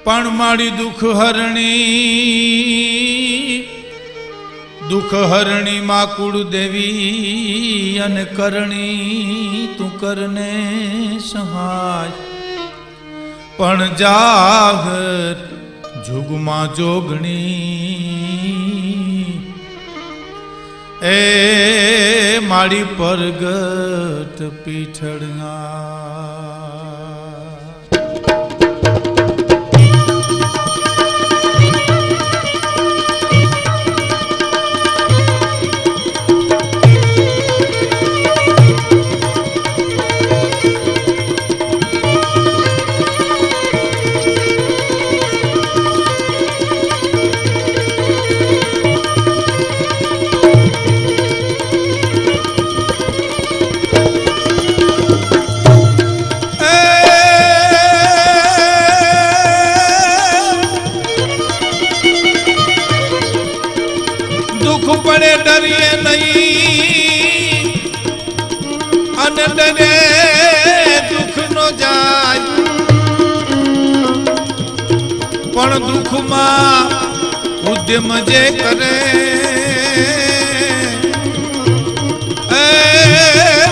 पण माड़ी दुख हरणी मां कुड़ देवी अन करणी तू करने सहाय पण जागर जुगमा जोगणी ए माड़ी परगट पीछड़ना पड़े डरिए नहीं अन डरे दुख नो जाय पण दुख मां उद्यम जे करे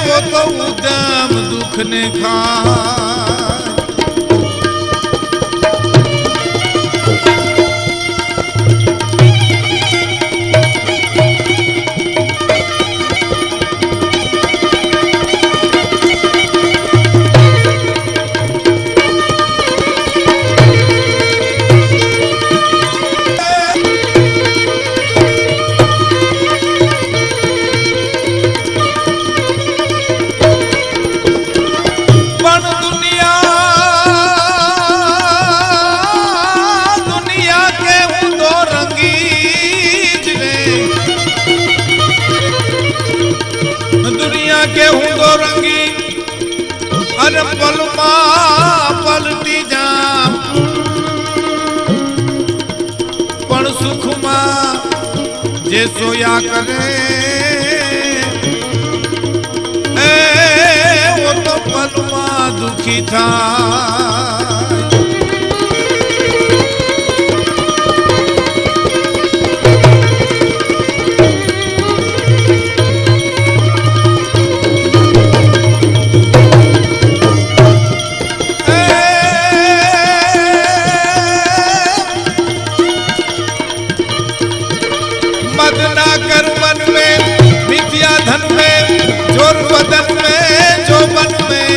वो तो उद्यम दुख ने खाए के हूँ दो रंगी अरे पलमा पलटी जाम पण सुख मां जे सोया करे वो तो पलमा दुखी था धन में जोर बदन में जो मन में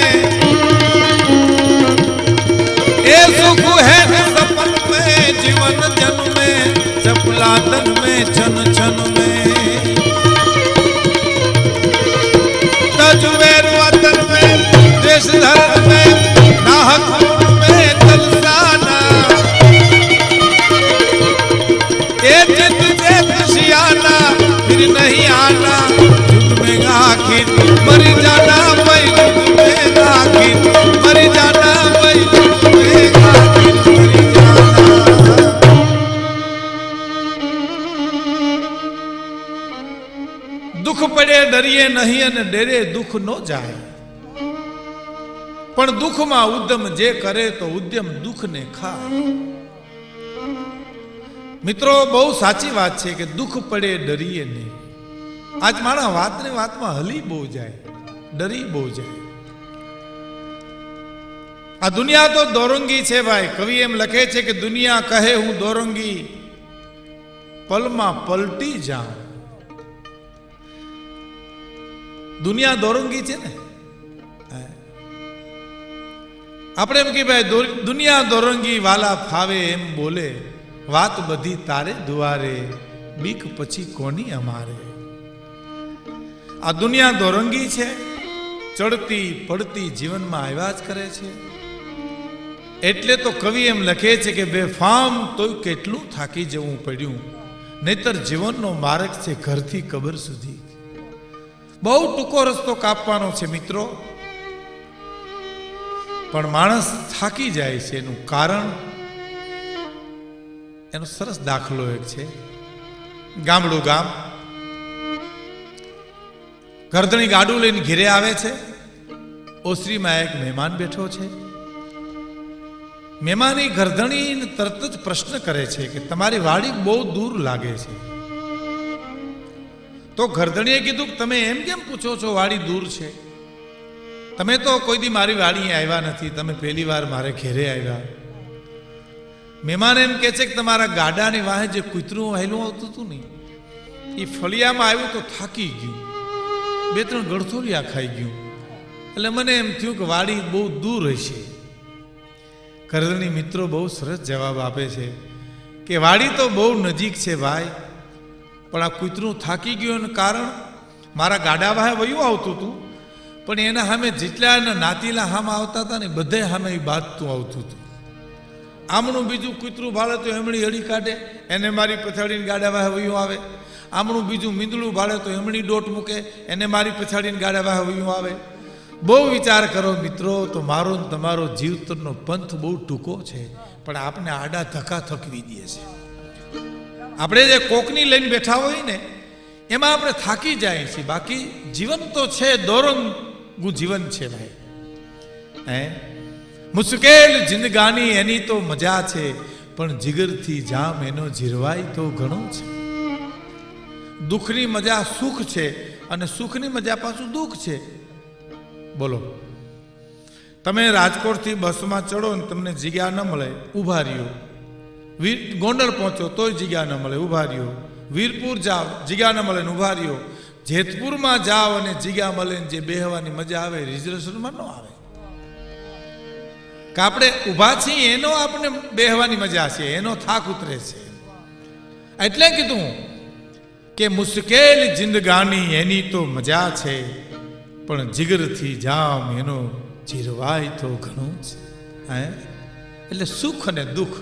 ए सुख है सपन में जीवन जन में चपलातन में छन छन में तजमेर वतन में देश धर्म में नाहक में तलसाना ए जित जे खुशियाना फिर नहीं आना आखिर मरी जाना भाई में आखिर मरी जाना भाई में आखिर मरी जाना दुख पड़े डरिए नहीं अने डेरे दुख नो जाए पण दुख में उद्यम जे करे तो उद्यम दुख ने खाए मित्रों बहु साची बात है कि दुख पड़े डरिए नहीं आज मारा बात ने बात में हली बो जाए डरी बो जाए आ दुनिया तो दोरंगी छे भाई कवि एम लखे छे कि दुनिया कहे हूं दोरंगी पलमा पलटी जाऊं दुनिया दोरंगी छे ने આપણે એમ કે ભાઈ દુનિયા દોરંગી વાલા ફાવે એમ બોલે વાત બધી તારે દુઆરે બીક પછી કોની અમારે આ દુનિયા દોરંગી છે ચડતી પડતી જીવનમાં આવ્યા જ કરે છે એટલે તો કવિ એમ લખે છે કે બેફામ તો કેટલું થાકી જવું પડ્યું નહીતર જીવનનો માર્ગ છે ઘરથી કબર સુધી બહુ ટૂંકો રસ્તો કાપવાનો છે મિત્રો પણ માણસ થાકી જાય છે એનું કારણ એનો સરસ દાખલો એક છે ગામડું ગામ ગરદણી ગાડું લઈને ઘેરે આવે છે ઓસરીમાં એક મહેમાન બેઠો છે મહેમાની ગરધણી તરત જ પ્રશ્ન કરે છે કે તમારી વાડી બહુ દૂર લાગે છે. તો ગરધણીએ કીધું કે તમે એમ કેમ પૂછો છો વાડી દૂર છે? તમે તો કોઈ દી મારી વાડી આવ્યા નથી, તમે પહેલી વાર મારે ઘેરે આવ્યા. મહેમાન એમ કે છે કે તમારા ગાડાની વાહે જે કૂતરું વહેલું આવતું હતું ને એ ફળિયામાં આવ્યું તો થાકી ગયું, 2-3 ગળથોલિયા ખાઈ ગયું, એટલે મને એમ થયું કે વાડી બહુ દૂર હશે. ગરધણી મિત્રો બહુ સરસ જવાબ આપે છે કે વાડી તો બહુ નજીક છે ભાઈ, પણ આ કૂતરું થાકી ગયું એનું કારણ મારા ગાડા વાહે વયું આવતું હતું, પણ એના સામે જેટલા નાતીલા હામાં આવતા હતા ને બધે સામે એ બાજતું આવતું હતું. આમણું બીજું કૂતરું ભાળે તો એમણી અડી કાઢે, એને મારી પછાડીને ગાડા વાહે વયું આવે. આમણું બીજું મીંદડું ભાળે તો એમણી ડોટ મૂકે, એને મારી પછાડીને ગાડા વાહે વયું આવે. બહુ વિચાર કરો મિત્રો, તો મારો તમારો જીવતરનો પંથ બહુ ટૂંકો છે, પણ આપણે આડા ધક્કા થકવી દે છે. આપણે જે કોકની લઈને બેઠા હોય ને એમાં આપણે થાકી જાય છીએ, બાકી જીવન તો છે દોરંગું જીવન છે ભાઈ. હે મુશ્કેલ જિંદગાની એની તો મજા છે, પણ જીગરથી જામ એનો જીરવાય તો ઘણો છે. દુઃખની મજા સુખ છે અને સુખની મજા પાછું દુઃખ છે. બોલો, તમે રાજકોટથી બસમાં ચડો ને તમને જગ્યા ન મળે, ઊભા રહ્યો. ગોંડલ પહોંચો તોય જગ્યા ન મળે, ઊભા રહ્યો. વીરપુર જાઓ, જગ્યા ન મળે ને ઊભા રહ્યો. જેતપુરમાં જાઓ અને જગ્યા મળે ને જે બેહવાની મજા આવે રિઝર્વેશનમાં ન આવે. કે આપણે ઊભા છીએ એનો આપણે બેહવાની મજા છે, એનો થાક ઉતરે છે. એટલે કીધું કે મુશ્કેલ જિંદગાની એની તો મજા છે, પણ જીગરથી જામ એનો જીરવાય તો ઘણું છે. હે એટલે સુખ અને દુઃખ,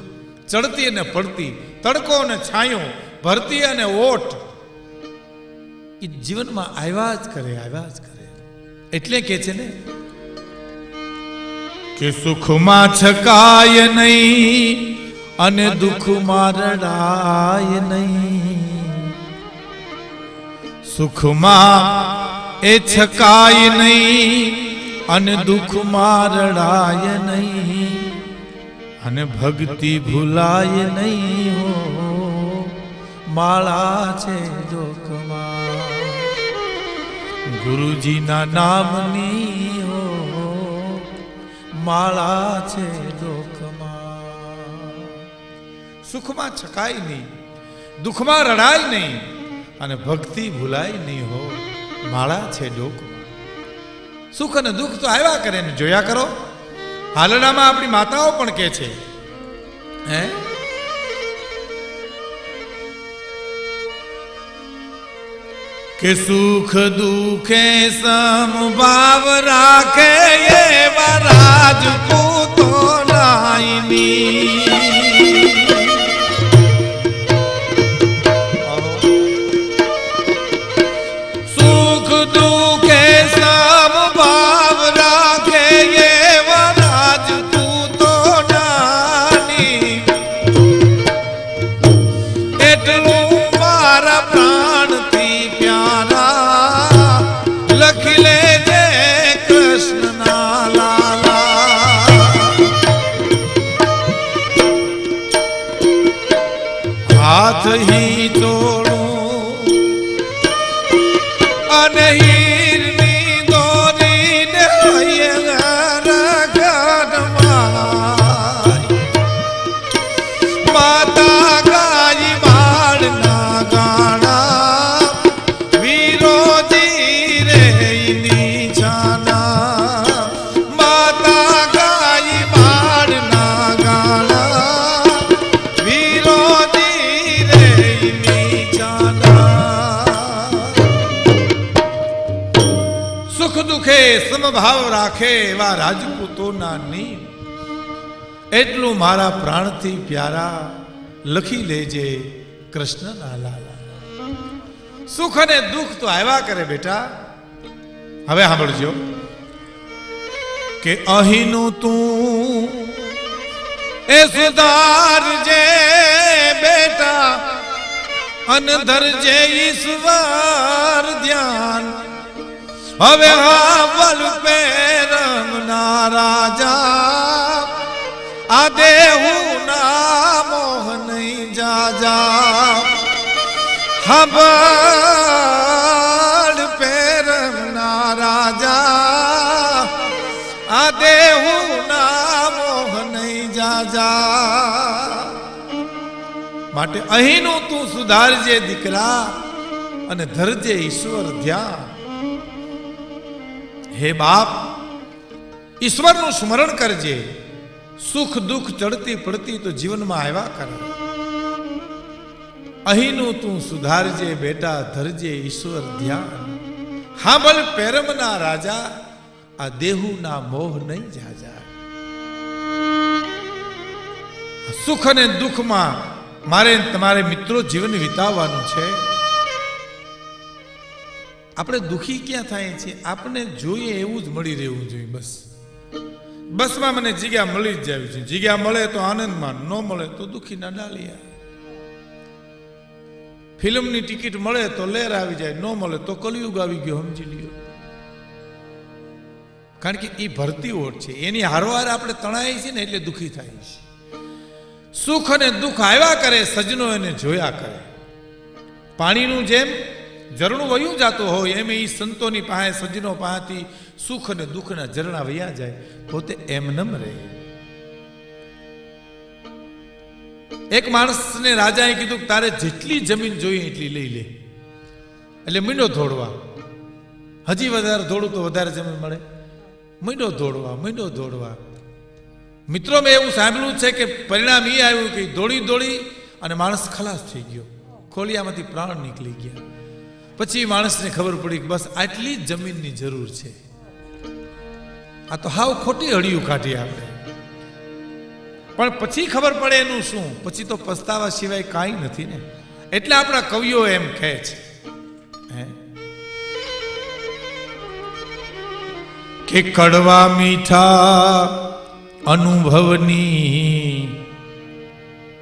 ચડતી અને પડતી, તડકો અને છાંયો, ભરતી અને ઓટ એ જીવનમાં આવ્યા જ કરે, આવ્યા જ કરે. એટલે કે છે ને કે સુખમાં છકાય નહીં અને દુઃખમાં રડાય નહીં. સુખમાં એ છકાય નહીં અને દુઃખમાં રડાય નહીં, અને ભક્તિ ભૂલાય નહીં હો માળા છે જોખમાં. ગુરુજીના નામની હો માળા છે જોખમાં. સુખમાં છકાય નહીં, દુઃખમાં રડાય નહીં, અને ભક્તિ ભૂલાય નહીં હો માળા છે ડોકમાં. સુખ અને દુઃખ તો આવ્યા કરે ને જોયા કરો. હાલડામાં આપણી માતાઓ પણ કહે છે હે કે સુખ દુઃખે સમભાવ રાખે એવા રાજપૂતો નાઈની. હાથ હી તોડું અને હીરની દોરીને માતા ગાય બાળના ગાણા વિરોજી રે નીચાના. માતા ગાય બાળના ગાણા સુખ દુઃખે સમભાવ રાખે એવા રાજપૂતોના નીમ. એટલું મારા પ્રાણથી પ્યારા લખી લેજે કૃષ્ણના લાલા. સુખ અને દુઃખ તો આવ્યા કરે બેટા. હવે સાંભળજો કે અહીંનું તું એ સુધારજે બેટા, અન ધરજે ઈશ્વર ધ્યાન. હવે હાવલ પે રમના રાજા આદે રાજા હંભળ પેરમના રાજા આ દેહું ના મોહ નહીં જાજા માટે અહીંનું તું સુધારજે દીકરા અને ધરજે ઈશ્વર ધ્યાન હે બાપ ઈશ્વરનું સ્મરણ કરજે સુખ દુઃખ ચડતી પડતી તો જીવનમાં આવ્યા કરે અહીંનું તું સુધારજે બેટા ધરજે ઈશ્વર ધ્યાન હાંભળ પેરમના રાજા આ દેહુના મોહ નહીં જાજા સુખ અને દુઃખમાં મારે તમારે મિત્રો જીવન વિતાવવાનું છે આપણે દુઃખી ક્યાં થાય છે આપણે જોઈએ એવું જ મળી રહેવું જોઈએ બસ બસમાં મને જગ્યા મળી જ જાય છે જગ્યા મળે તો આનંદમાં ન મળે તો દુઃખી ના ડાલિયા ફિલ્મની ટિકિટ મળે તો લેર આવી જાય ન મળે તો કલયુગ આવી ગયો સમજી લ્યો કારણ કે એ ભરતી ઓટ છે એની હારવાર આપણે તણાઈ છે ને એટલે દુઃખી થાય છે સુખ અને દુઃખ આવ્યા કરે સજનો એને જોયા કરે પાણીનું જેમ ઝરણું વયું જતું હોય એમ એ સંતોની પાસે સજનો પાસેથી સુખ અને દુઃખના ઝરણા વયા જાય પોતે એમનેમ રહે એક માણસને રાજાએ કીધું કે તારે જેટલી જમીન જોઈએ એટલી લઈ લે એટલે મીંડો દોડવા હજી વધારે દોડું તો વધારે જમીન મળે મીંડો દોડવા મિત્રો મેં એવું સાંભળ્યું છે કે પરિણામ એ આવ્યું કે દોડી દોડી અને માણસ ખલાસ થઈ ગયો ખોળિયામાંથી પ્રાણ નીકળી ગયા પછી માણસને ખબર પડી કે બસ આટલી જ જમીનની જરૂર છે આ તો હાવ ખોટી હળિયું કાઢી આપણે પણ પછી ખબર પડે એનું શું પછી તો પસ્તાવા સિવાય કાંઈ નથી ને એટલે આપણા કવિઓ એમ કહે છે કે કડવા મીઠા અનુભવની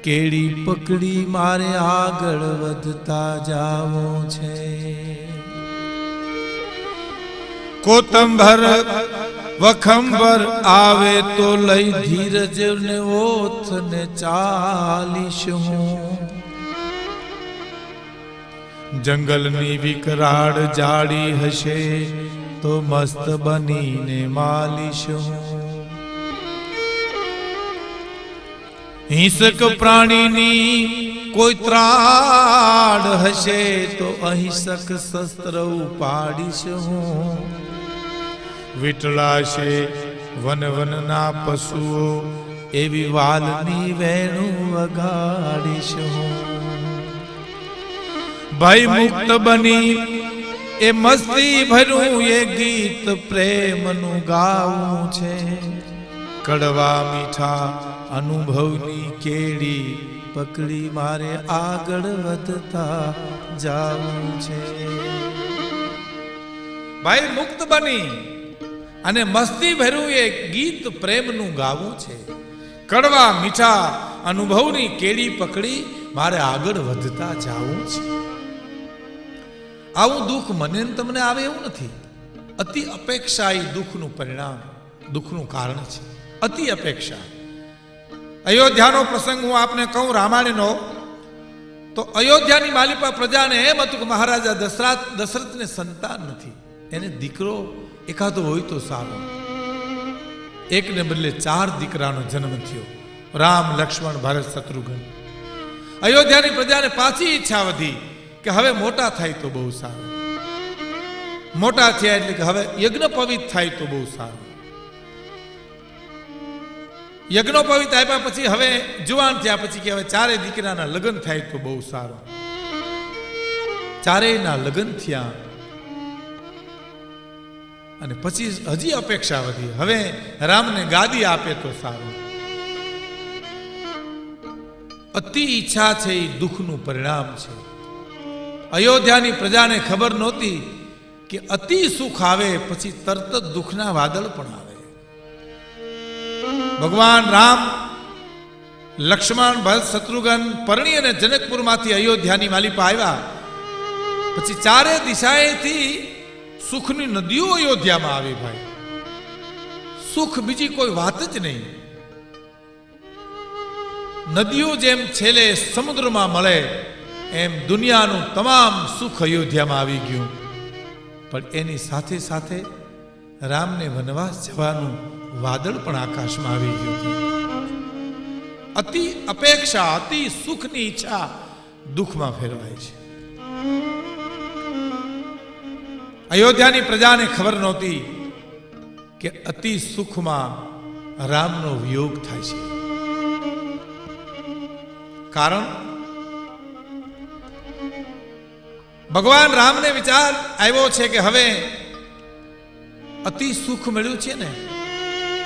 કેડી પકડી મારે આગળ વધતા જાવું છે કોતંભર વખંબર આવે તો લઈ ધીરજ ને ઓથ ને ચાલીશ હું જંગલની વિકરાળ જાડી હશે તો મસ્ત બનીને માલીશ હું હિંસક પ્રાણીની કોઈ ત્રાડ હશે તો અહિંસક શસ્ત્ર ઉપાડીશ હું વિટળાશે વન વનના પશુઓ એવી વાલની વેણું વગાડીશ હું ભય મુક્ત બની એ મસ્તી ભર્યું એ ગીત પ્રેમનું ગાવું છે કડવા મીઠા અનુભવની કેડી પકડી મારે આગળ વધતા જાવું છે ભાઈ મુક્ત બની અને મસ્તી ભર્યું એ ગીત પ્રેમનું ગાવું છે કડવા મીઠા અનુભવની કેડી પકડી મારે આગળ વધતા જાવું છે આવું દુઃખ મને તમને આવે એવું નથી અતિ અપેક્ષા એ દુઃખનું પરિણામ દુઃખનું કારણ છે અતિ અપેક્ષા અયોધ્યાનો પ્રસંગ હું આપને કહું રામાયણનો તો અયોધ્યાની માલિકા પ્રજાને એમ હતું કે મહારાજા દશરથને સંતાન નથી એને દીકરો એકાદો હોય તો સારો એકને બદલે 4 દીકરાનો જન્મ થયો રામ લક્ષ્મણ ભરત શત્રુઘ્ન અયોધ્યાની પ્રજાને પાછી ઈચ્છા વધી કે હવે મોટા થાય તો બહુ સારું મોટા થયા એટલે કે હવે યજ્ઞોપવિત થાય તો બહુ સારું યજ્ઞોપવિત આપ્યા પછી હવે જુવાન થયા પછી કે હવે 4 દીકરાના લગ્ન થાય તો બહુ સારું 4ના લગ્ન થયા અને પછી હજી અપેક્ષા વધી હવે રામને ગાદી આપે તો સારું અતિ ઈચ્છા છે એ દુઃખનું પરિણામ છે અયોધ્યાની પ્રજાને ખબર નહોતી કે અતિ સુખ આવે પછી તરત જ દુઃખના વાદળ પણ આવે ભગવાન રામ લક્ષ્મણ ભરત શત્રુઘ્ન પરણી અને જનકપુરમાંથી અયોધ્યાની માલિકા આવ્યા પછી 4 દિશાએથી સુખની નદીઓ અયોધ્યામાં આવી ભાઈ સુખ બીજી કોઈ વાત જ નહીં નદીઓ જેમ છેલ્લે સમુદ્રમાં મળે એમ દુનિયાનું તમામ સુખ અયોધ્યામાં આવી ગયું. પણ એની સાથે સાથે રામને વનવાસ જવાનું વાદળ પણ આકાશમાં આવી ગયું. અતિ અપેક્ષા, અતિ સુખની ઈચ્છા દુઃખમાં ફેરવાય છે. અયોધ્યાની પ્રજાને ખબર નહોતી કે અતિ સુખમાં રામનો વિયોગ થાય છે. કારણ ભગવાન રામને વિચાર આવ્યો છે કે હવે અતિ સુખ મળ્યું છે ને,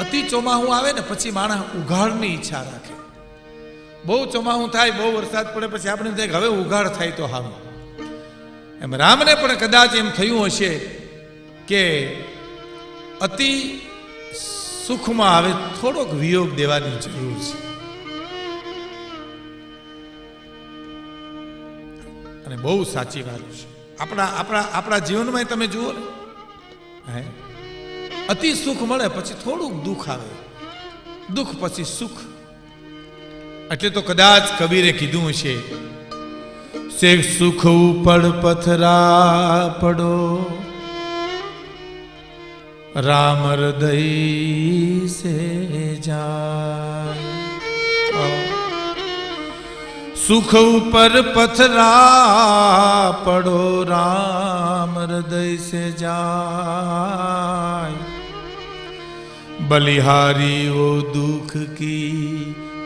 અતિ ચોમાહું આવે ને પછી માણસ ઉઘાડની ઈચ્છા રાખે. બહુ ચોમાહું થાય, બહુ વરસાદ પડે પછી આપણે થાય હવે ઉઘાડ થાય તો સારું. એમ રામને પણ કદાચ એમ થયું હશે કે અતિ સુખમાં હવે થોડોક વિયોગ દેવાની જરૂર છે. અને બહુ સાચી વાત છે. આપણા જીવનમાં તમે જુઓ ને, અતિ સુખ મળે પછી થોડુંક દુઃખ આવે, દુઃખ પછી સુખ. એટલે તો કદાચ કબીરે કીધું છે, શેખ સુખ ઉપર પથરા પડો, રામ હૃદય સે જાય. સુખ ઉપર પથરા પડો, રામ હૃદય સે જાય. बलिहारी वो दुख की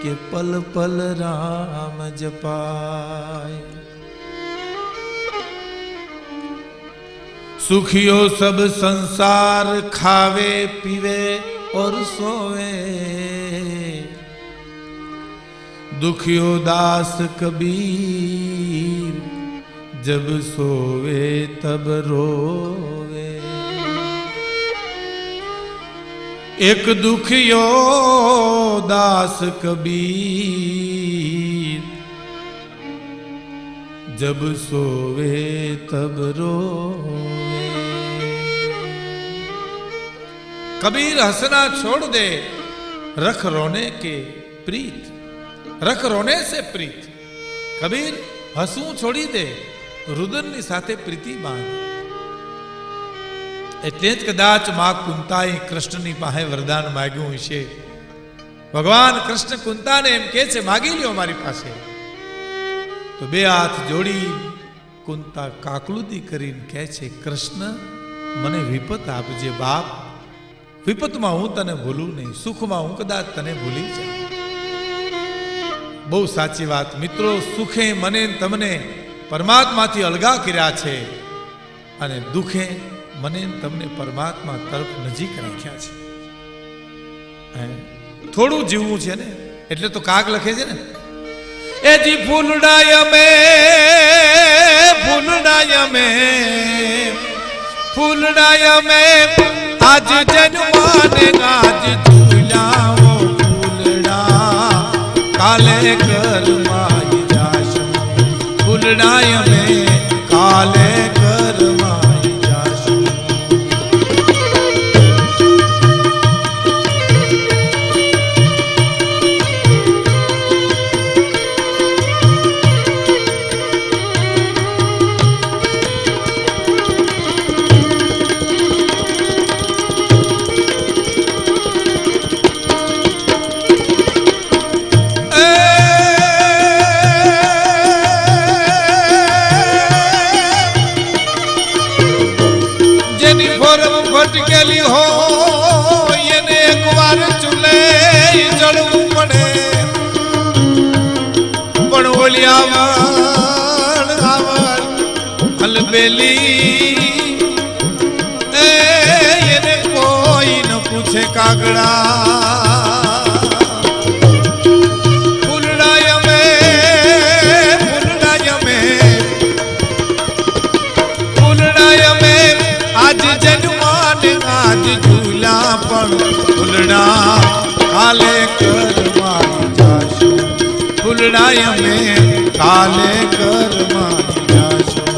के पल पल राम जपाए. सुखियो सब संसार खावे पीवे और सोवे, दुखियो दास कबीर जब सोवे तब रोवे. एक दुखियो दास कबीर जब सोवे तब रोवे. कबीर हंसना छोड़ दे, रख रोने के प्रीत, रख रोने से प्रीत. कबीर हंसू छोड़ी दे, रुदनની સાથે પ્રીતિ બાંધ. એટલે જ કદાચ માં કુંતાએ કૃષ્ણની પાસે વરદાન માંગ્યું છે. ભગવાન કૃષ્ણ કુંતાને એમ કહે છે, માગી લ્યો મારી પાસે. તો બે હાથ જોડી કુંતા કાકલુદી કરીને કહે છે, કૃષ્ણ મને વિપત આપજે બાપ. વિપતમાં હું તને ભૂલું નહીં, સુખમાં હું કદાચ તને ભૂલી જાઉં. બહુ સાચી વાત મિત્રો. સુખે મને તમને પરમાત્માથી અલગા કર્યા છે અને દુઃખે મને તમને પરમાત્મા તરફ નજીક રાખ્યા છે. થોડું જીવવું છે ને, એટલે તો કાગ લખે છે ને, એ જી ફૂલડાય મે આજ જન્માને આજ ઝૂલાવો ફૂલડા, કાલે કરમાઈ જાશું. ફૂલડાય મે કાલે કરમાઈ જાશું. ભટકેલી હો એને એકવાર ચૂલે ચડવું પડે, પણ ઓલી આવડ હલબેલી એને કોઈ ન પૂછે કાગડા. ફૂલડાય મે આજ જન્માને આજ ઝૂલા, પણ ફૂલડા કાલે કરમાઈ જાશું. ફૂલડાય મે કાલે કરમાઈ જાશું.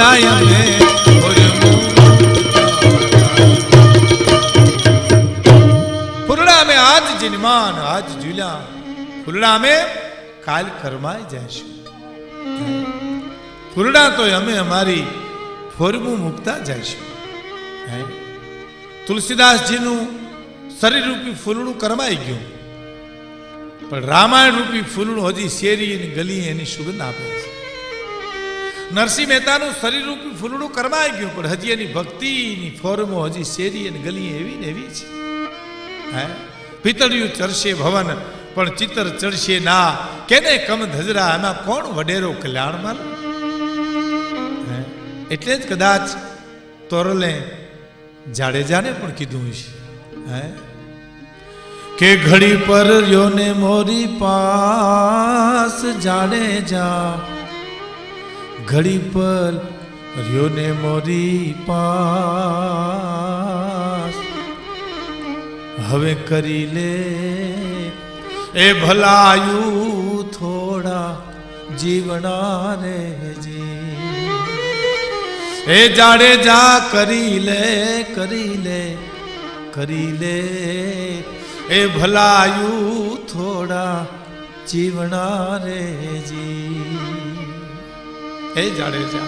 જાય અમે ફૂલડા અમે આજ જીનમાન આજ ઝૂલ્યા ફૂલડા અમે કાલ કરમાઈ જઈશું ફૂલડા તો અમે અમારી ફોરમું મૂકતા જઈશું તુલસીદાસજીનું શરીર રૂપી ફૂલડું કરમાઈ ગયું પણ રામાયણ રૂપી ફૂલડું હજી શેરી અને ગલી એની સુગંધ આપે છે નરસિંહ મહેતાનું શરીર રૂપી ફૂલડું કરમાઈ ગયું પણ હજી એની ભક્તિની ફોરમો હજી શેરી અને ગલી એવી ને એવી છે પિતળિયું ચરશે ભવન પણ ચિત્ર ચડશે ના કેને કમ ધજરા એમાં કોણ વડેરો કલ્યાણમાં એટલે જ કદાચ તોરલે જાડેજાને પણ કીધું છે કે ઘડી પર યોને મોરી પાસ જાડેજા ઘડી પર યોને મોરી પાસ હવે કરી લે એ ભલાયું થોડા જીવના રે જી એ જાડેજા કરી લે એ ભલાયું થોડા જીવના રે જી એ જાડેજા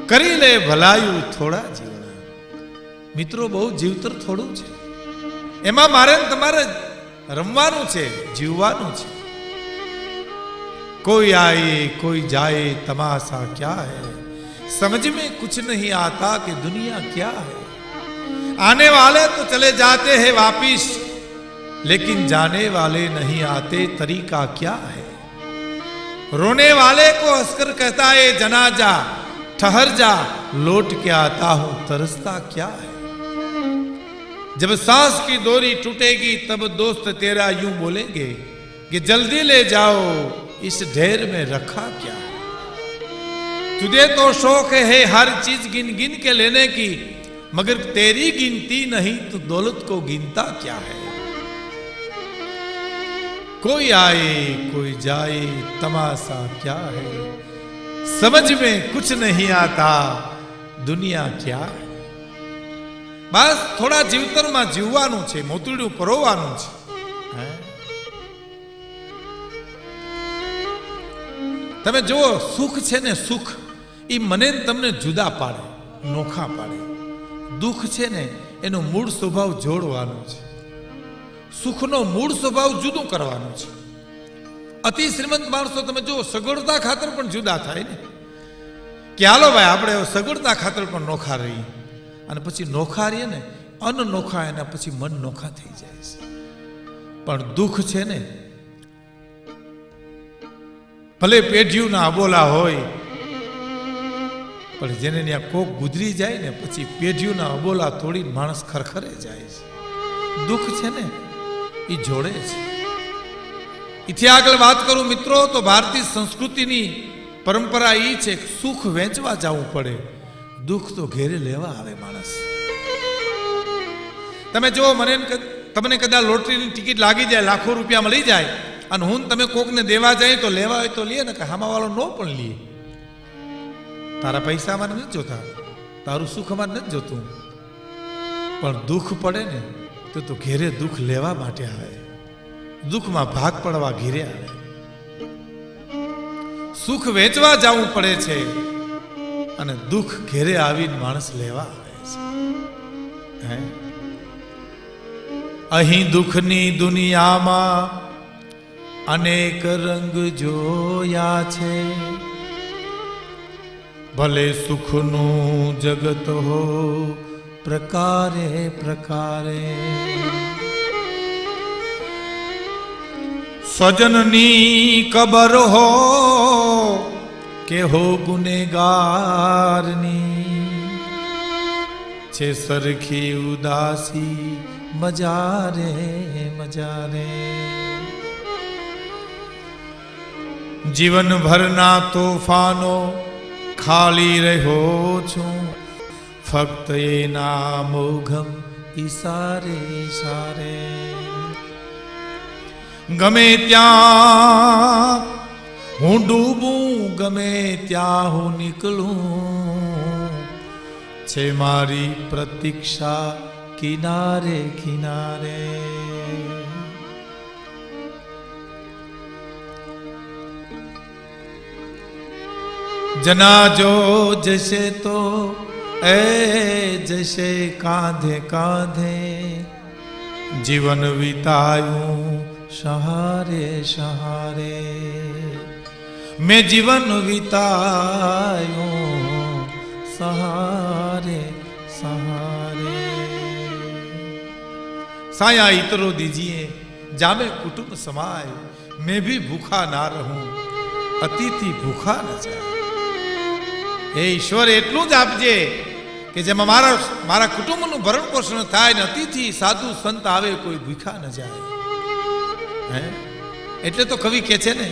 કરી લે ભલાયું થોડા જીવના મિત્રો બહુ જીવતર થોડું છે એમાં મારે તમારે રમવાનું છે જીવવાનું છે કોઈ આए कोई जाए तमाशा क्या है समझ में कुछ नहीं आता कि दुनिया क्या है आने वाले तो चले जाते हैं वापिस लेकिन जाने वाले नहीं आते तरीका क्या है रोने वाले को हंसकर कहता है जनाजा ठहर जा लौट के आता हूं तरसता क्या है जब सांस की डोरी टूटेगी तब दोस्त तेरा यूं बोलेंगे कि जल्दी ले जाओ इस ढेर में रखा क्या है तुझे तो शौक है हर चीज गिन गिन के लेने की मगर तेरी गिनती नहीं तो दौलत को गिनता क्या है कोई आए कोई जाए तमाशा क्या है समझ में कुछ नहीं आता दुनिया क्या है बस થોડા જીવતરમાં જીવવાનું છે મોતીડું પરોવાનું છે તમે જુઓ સુખ છે ને સુખ એ મને તમને જુદા પાડે નોખા પાડે દુઃખ છે ને એનો મૂળ સ્વભાવ જોડવાનો છે સુખનો મૂળ સ્વભાવ જુદું કરવાનો છે અતિ શ્રીમંત માણસો તમે જુઓ સગવડતા ખાતર પણ જુદા થાય ને કે હાલો ભાઈ આપણે સગવડતા ખાતર પણ નોખા રહીએ અને પછી નોખા રહીએ ને અનનોખા એના પછી મન નોખા થઈ જાય છે પણ દુઃખ છે ને ભલે પેઢીઓના અબોલા હોય પણ જેને ત્યાં કોક ગુજરી જાય ને પછી પેઢીઓના અબોલા તોડીને માણસ ખરખરે જાય છે દુઃખ છે ને એ જોડે છે એથી આગળ વાત કરું મિત્રો તો ભારતીય સંસ્કૃતિની પરંપરા એ છે કે સુખ વેચવા જવું પડે દુઃખ તો ઘેરે લેવા આવે માણસ તમે જો તમને કદાચ લોટરીની ટિકિટ લાગી જાય લાખો રૂપિયા મળી જાય અને હું તમે કોકને દેવા જાય તો લેવા હોય તો લે ને કે હામા વાળો નો પણ લે તારા પૈસા અમારે નથી જોતા તારું સુખ અમારે નથી જોતું પણ દુઃખ પડે ને તો ઘેરે દુઃખ લેવા માટે આવે દુઃખમાં ભાગ પડવા ઘેરે આવે સુખ વેચવા જવું પડે છે અને દુઃખ ઘેરે આવીને માણસ લેવા આવે છે અહીં દુઃખની દુનિયામાં અનેક રંગ જોયા છે ભલે સુખનું જગત હો પ્રકારે પ્રકારે સ્વજનની કબર હો કે હો ગુનેગારની છે સરખી ઉદાસી મજા રે જીવન ભરના તોફાનો ખાલી રહ્યો છું ફક્ત એના મોઘમ ઈશારે ઈશારે ગમે ત્યાં હું ડૂબું ગમે ત્યાં હું નીકળું, છે મારી પ્રતીક્ષા કિનારે કિનારે. જનાજો જશે તો એ જશે કાંધે કાંધે, જીવન વિતાયું સહારે સહારે. મેં જીવન વિતાયું सहारे सहारे. साया इतरो दीजिए जामे कुटुंब समाय, मैं भी भूखा ना रहूं अतिथि भूखा न जाए. हे ईश्वर એટલું જ આપજે કે જેમાં મારા કુટુંબનું ભરણ પોષણ થાય ને અતિથિ સાધુ સંત આવે કોઈ ભૂખા ન જાય. હે એટલે તો કવિ કહે છે ને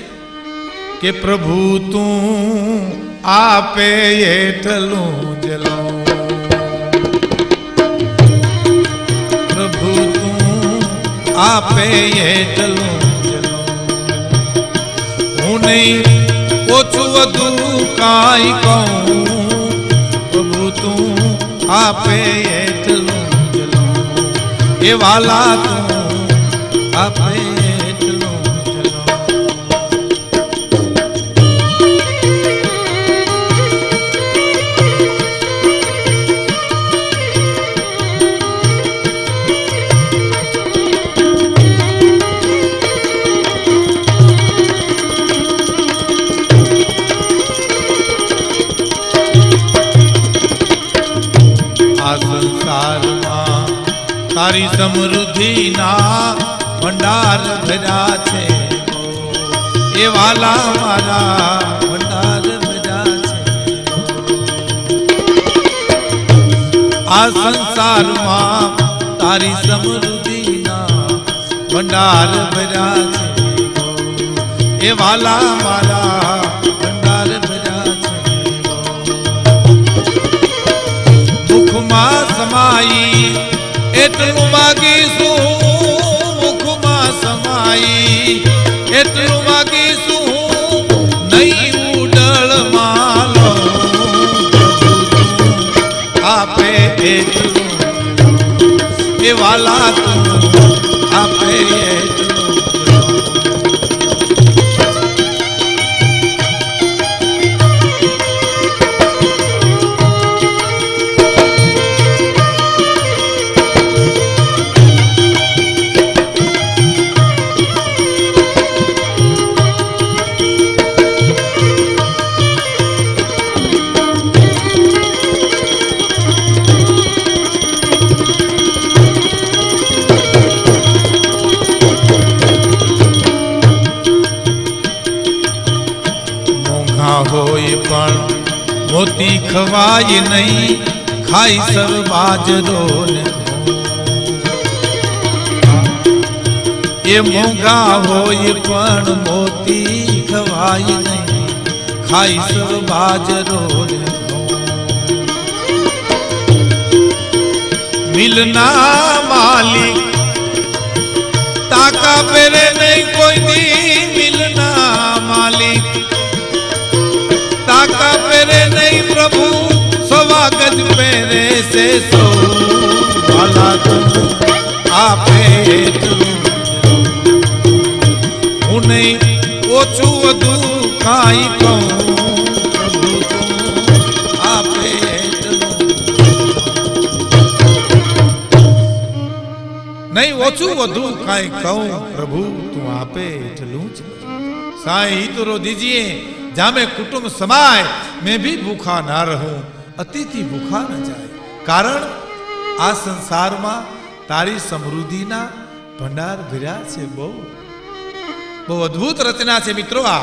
કે પ્રભુ તું આપે એટલું જ લઉં, પ્રભુ તું આપે એટલું જ લઉં. હું નહીં ઓછું વધુ કાંઈ કહું, પ્રભુ તું આપે એટલું જ લઉં. એ વાલા તું આપે તારી સમૃદ્ધિના ભંડાર ભર્યા છે, એ વાલા મારા ભંડાર ભર્યા છે. આ સંસારમાં તારી સમૃદ્ધિના ભંડાર ભર્યા છે, એ વાલા મારા ભંડાર ભર્યા છે. મુખમાં સમાઈ એટલું માગીશું, મુખમાં સમાઈ એટલું માગીશું, નહીં ઉડળ માલો આપે એટલું, એ વાલા તું આપે એટલું. હોય પણ મોતી ખવાય નહીં, ખાઈ સર બાજરો ને. એ મોંઘા હોય પણ મોતી ખવાય નહીં, ખાઈ સર બાજરો ને. મિલના માલિક તાકા પેરે નહીં કોઈ દી, મિલના માલિક તાકા પેરે નહીં પ્રભુ, સવા ગજ પેરે છે સો. વાલા તું આપે એટલું, હું નહીં ઓછું વધુ કાંઈ કહું, પ્રભુ તું આપે એટલું. નહીં ઓછું વધુ કાંઈ કહું, પ્રભુ તું આપે એટલું જ. સાईं इतरो दीजिए जामे कुटुंब समाय, मैं भी भूखा ना रहूं अतिथि भूखा न जाए. कारण आ संसार में तारी समृद्धि ना भंडार भर्या छे. बहु अद्भुत रचना छे मित्रों. आ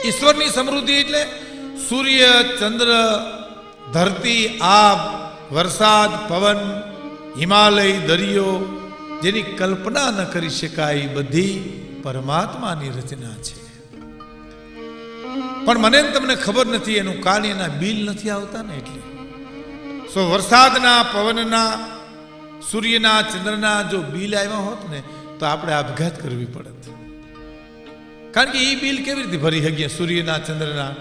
ईश्वर नी समृद्धि एटले सूर्य चंद्र धरती आब वरसाद पवन हिमालय दरियो जेनी कल्पना न करी शकाय बधी परमात्मानी रचना छे. पण मने तमने खबर नथी एनुं कारण एना बिल नथी आवता ने एटले. सो वरसादना पवनना सूर्यना चंद्रना जो बिल आव्या होत ने तो आपणे आपघात करवी पड़त. કારણ કે એ બિલ કેવી રીતે ભરી શકીએ સૂર્યના ચંદ્રના?